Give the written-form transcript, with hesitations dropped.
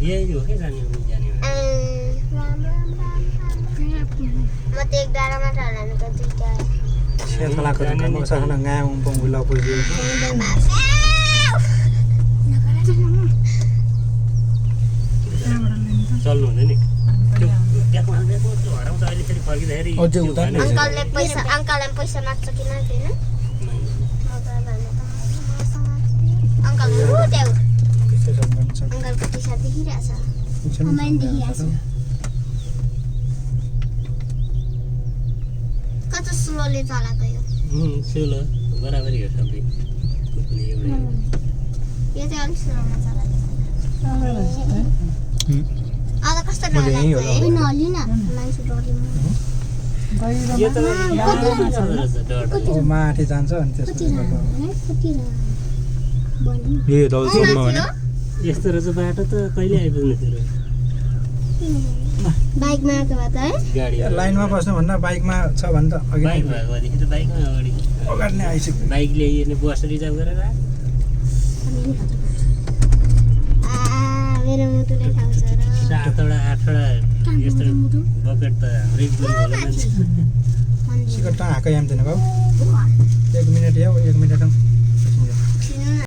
यही हो के जाने हो जाने हो म त एक डाँडामा ढलानु त दुईटा सेतलाको त काम सखना गाय उम्पङ उला पुजे चल्नु हुँदैन नि देखमा देखो त्यो हराउँछ अहिले फेरि फर्किँदाखेरि अझै उता नि अंकलले पैसा माग्छ कि माग्दैन अंकल हो देऊ त्यस्तै सम्बन्ध छ अंकलको टी सर्ट देखिरहेछ कस्तो स्लोली चलाएको यो सुलो बराबरी हो सबै कुद्ने एउटै हो। यो चाहिँ अलिक स्लोमा चलाएको अब कस्तो डर मैले यहीँ होला। लाग्छ नलिन मान्छे डरिनु यो त डर ओ माथि जान्छ अनि त्यसपछि कति यो दौलसम्म हो नि यस्तो रहेछ बाटो त कहिले आइपुग्ने थियो बाइकमा आएको भए त है गाडी लाइनमा बस्नु भन्दा बाइकमा छ भने त अघि बाइक भएको भएदेखि त बाइकमा अगाडि अगाडि नै आइसक्यो बाइक ल्याइने बस रिजर्भ गरेर मेरो मुटुले खाउँछ र 7वटा 8वटा यस्तो बकेट त हाम्रै बुढी होला मान्छे सिकट त हाकै आउँदैन बाबु 1 मिनट या 1 मिनट